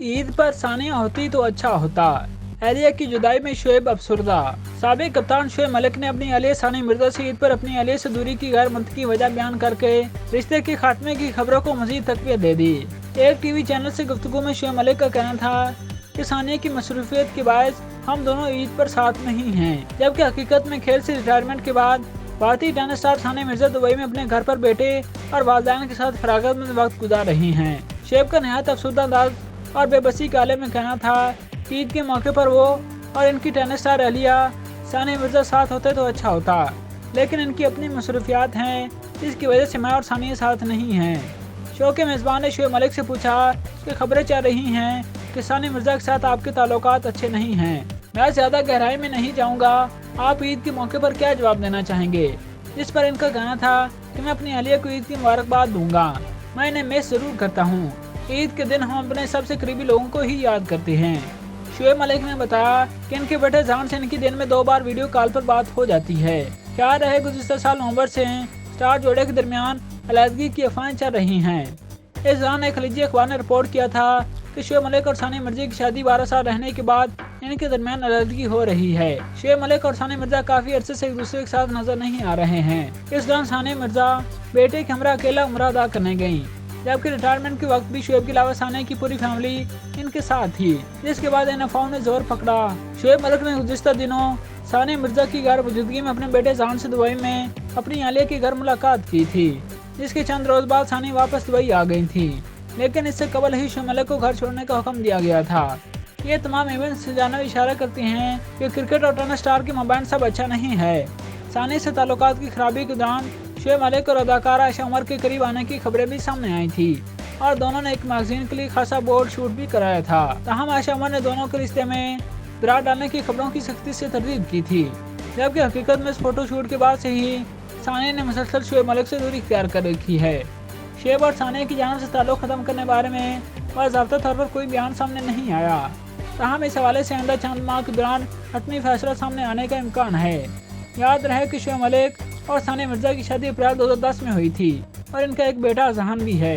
ईद पर सानिया होती तो अच्छा होता। एलिया की जुदाई में शोएब अफसरदा। साबिक कप्तान शोएब मलिक ने अपनी अहलिया सानिया मिर्जा से ईद पर अपनी अहलिया से दूरी की गैर मुंतकी वजह बयान करके रिश्ते के खात्मे की खबरों को मजीद तकवीत दे दी। एक टीवी चैनल से गुफ्तगू में शोएब मलिक का कहना था कि सानिया की मसरूफियत के बायस हम दोनों ईद पर साथ नहीं हैं, जबकि हकीकत में खेल से रिटायरमेंट के बाद भारतीय tennis star Sania Mirza Dubai में अपने घर पर बेटे और वालिदैन के साथ फरागत में वक्त गुजार रही हैं। शोएब का नहायत अफसरदा अंदाज और बेबसी के आले में कहना था कि ईद के मौके पर वो और इनकी टेनिस स्टार अहलिया सानिया मिर्जा साथ होते तो अच्छा होता, लेकिन इनकी अपनी मसरूफियात हैं जिसकी वजह से मैं और सानिया साथ नहीं हैं। शो के मेज़बान ने शोएब मलिक से पूछा कि खबरें चल रही हैं कि सानिया मिर्जा के साथ आपके ताल्लुकात अच्छे नहीं हैं। मैं ज़्यादा गहराई में नहीं जाऊंगा, आप ईद के मौके पर क्या जवाब देना चाहेंगे? जिस पर इनका कहना था कि मैं अपनी अहलिया को ईद की मुबारकबाद दूंगा, मैं इन्हें मिस ज़रूर करता हूँ। ईद के दिन हम अपने सबसे करीबी लोगों को ही याद करते हैं। शोएब मलिक ने बताया कि इनके बेटे जहान से इनकी दिन में 2 बार वीडियो कॉल पर बात हो जाती है। क्या रहे गुज़िश्ता साल नवंबर से स्टार जोड़े के दरमियान अलहदगी की अफवाहें चल रही हैं। इस दौरान एक खलीजी अखबार ने रिपोर्ट किया था कि शोएब मलिक और सानिया मिर्जा की शादी 12 साल रहने के बाद इनके दरमियान अलहदगी हो रही है। शोएब मलिक और सानिया मिर्जा काफी अरसे से एक दूसरे के साथ नजर नहीं आ रहे हैं। इस दौरान सानिया मिर्जा बेटे के हमरा अकेला उम्रा अदा करने गयी, जबकि रिटायरमेंट के वक्त भी शोएब के अलावा सानिया की पूरी फैमिली इनके साथ थी, जिसके बाद इन अफवाहों ने जोर पकड़ा। शोएब मलिक ने गुज़िश्ता दिनों सानिया मिर्जा की गैर मौजूदगी में अपने बेटे जहान से दुबई में अपनी अहलिया के घर मुलाकात की थी, जिसके चंद रोज बाद सानिया वापस दुबई आ गई थी, लेकिन इससे कबल ही शोएब मलिक को घर छोड़ने का हुक्म दिया गया था। ये तमाम इवेंट्स जानब इशारा करती हैं कि क्रिकेट और टेनिस स्टार के माबैन सब अच्छा नहीं है। सानिया से ताल्लुकात की खराबी के दौरान शोएब मलिक और अदाकारा आयशा उमर के करीब आने की खबरें भी सामने आई थी और दोनों ने एक मैगजीन के लिए खासा बोर्ड शूट भी कराया था। ताहम आयशा उमर ने दोनों के रिश्ते में दरार डालने की खबरों की सख्ती से तरदीद की थी, जबकि हकीकत में इस फोटो शूट के बाद से ही सानिया ने मुसलसल शोएब मलिक से दूरी इख्तियार कर रखी है। शोएब और सानिया की जानिब से ताल्लुक खत्म करने बारे में बाज़ाब्ता तौर पर कोई बयान सामने नहीं आया। ताहम इस हवाले से आइंदा चंद माह के दौरान हतमी फैसला सामने आने का इम्कान है। याद रहे कि शोएब मलिक और सानिया मिर्जा की शादी अप्रैल 2010 में हुई थी और इनका एक बेटा जहान भी है।